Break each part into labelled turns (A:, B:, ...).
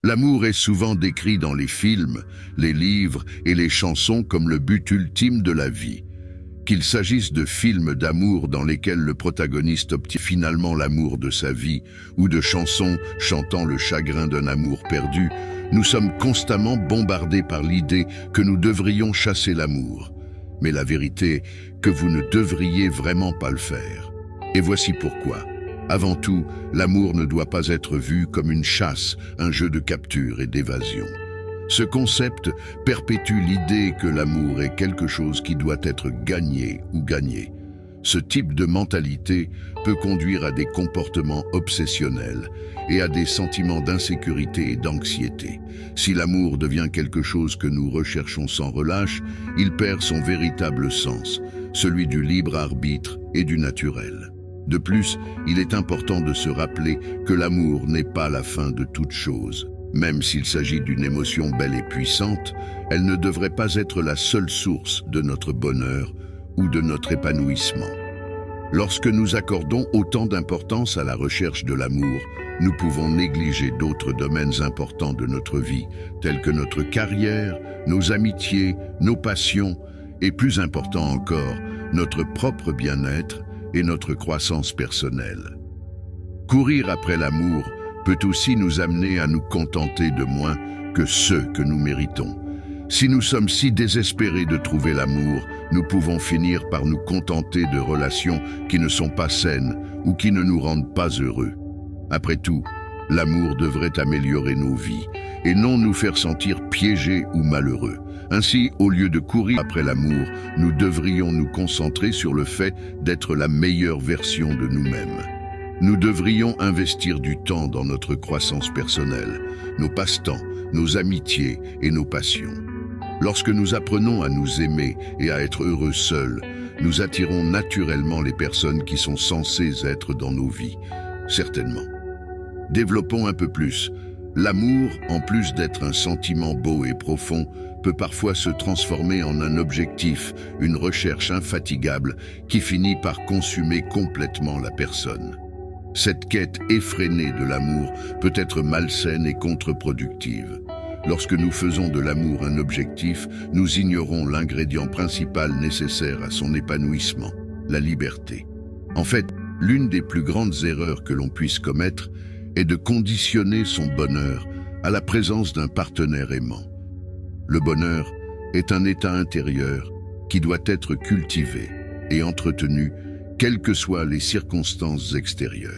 A: L'amour est souvent décrit dans les films, les livres et les chansons comme le but ultime de la vie. Qu'il s'agisse de films d'amour dans lesquels le protagoniste obtient finalement l'amour de sa vie ou de chansons chantant le chagrin d'un amour perdu, nous sommes constamment bombardés par l'idée que nous devrions chasser l'amour. Mais la vérité, que vous ne devriez vraiment pas le faire. Et voici pourquoi. Avant tout, l'amour ne doit pas être vu comme une chasse, un jeu de capture et d'évasion. Ce concept perpétue l'idée que l'amour est quelque chose qui doit être gagné ou gagné. Ce type de mentalité peut conduire à des comportements obsessionnels et à des sentiments d'insécurité et d'anxiété. Si l'amour devient quelque chose que nous recherchons sans relâche, il perd son véritable sens, celui du libre arbitre et du naturel. De plus, il est important de se rappeler que l'amour n'est pas la fin de toute chose. Même s'il s'agit d'une émotion belle et puissante, elle ne devrait pas être la seule source de notre bonheur ou de notre épanouissement. Lorsque nous accordons autant d'importance à la recherche de l'amour, nous pouvons négliger d'autres domaines importants de notre vie, tels que notre carrière, nos amitiés, nos passions et, plus important encore, notre propre bien-être et notre croissance personnelle. Courir après l'amour peut aussi nous amener à nous contenter de moins que ce que nous méritons. Si nous sommes si désespérés de trouver l'amour, nous pouvons finir par nous contenter de relations qui ne sont pas saines ou qui ne nous rendent pas heureux. Après tout, l'amour devrait améliorer nos vies et non nous faire sentir piégés ou malheureux. Ainsi, au lieu de courir après l'amour, nous devrions nous concentrer sur le fait d'être la meilleure version de nous-mêmes. Nous devrions investir du temps dans notre croissance personnelle, nos passe-temps, nos amitiés et nos passions. Lorsque nous apprenons à nous aimer et à être heureux seuls, nous attirons naturellement les personnes qui sont censées être dans nos vies. Certainement. Développons un peu plus. L'amour, en plus d'être un sentiment beau et profond, peut parfois se transformer en un objectif, une recherche infatigable qui finit par consumer complètement la personne. Cette quête effrénée de l'amour peut être malsaine et contre-productive. Lorsque nous faisons de l'amour un objectif, nous ignorons l'ingrédient principal nécessaire à son épanouissement, la liberté. En fait, l'une des plus grandes erreurs que l'on puisse commettre est de conditionner son bonheur à la présence d'un partenaire aimant. Le bonheur est un état intérieur qui doit être cultivé et entretenu, quelles que soient les circonstances extérieures.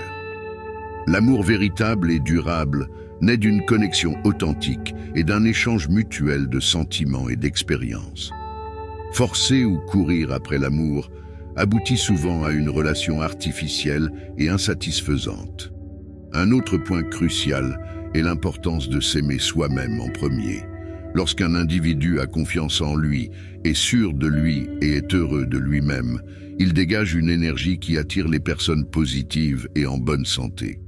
A: L'amour véritable et durable naît d'une connexion authentique et d'un échange mutuel de sentiments et d'expériences. Forcer ou courir après l'amour aboutit souvent à une relation artificielle et insatisfaisante. Un autre point crucial est l'importance de s'aimer soi-même en premier. Lorsqu'un individu a confiance en lui, est sûr de lui et est heureux de lui-même, il dégage une énergie qui attire les personnes positives et en bonne santé.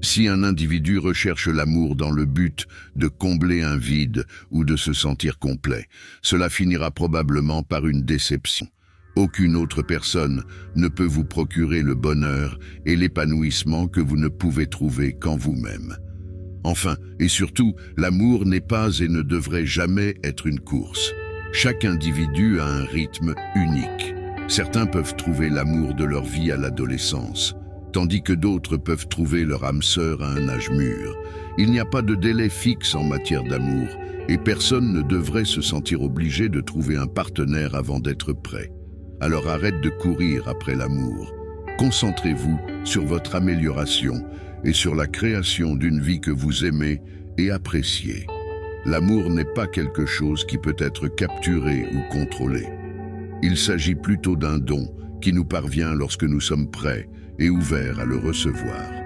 A: Si un individu recherche l'amour dans le but de combler un vide ou de se sentir complet, cela finira probablement par une déception. Aucune autre personne ne peut vous procurer le bonheur et l'épanouissement que vous ne pouvez trouver qu'en vous-même. Enfin, et surtout, l'amour n'est pas et ne devrait jamais être une course. Chaque individu a un rythme unique. Certains peuvent trouver l'amour de leur vie à l'adolescence, tandis que d'autres peuvent trouver leur âme sœur à un âge mûr. Il n'y a pas de délai fixe en matière d'amour, et personne ne devrait se sentir obligé de trouver un partenaire avant d'être prêt. Alors arrête de courir après l'amour. Concentrez-vous sur votre amélioration et sur la création d'une vie que vous aimez et appréciez. L'amour n'est pas quelque chose qui peut être capturé ou contrôlé. Il s'agit plutôt d'un don qui nous parvient lorsque nous sommes prêts et ouverts à le recevoir.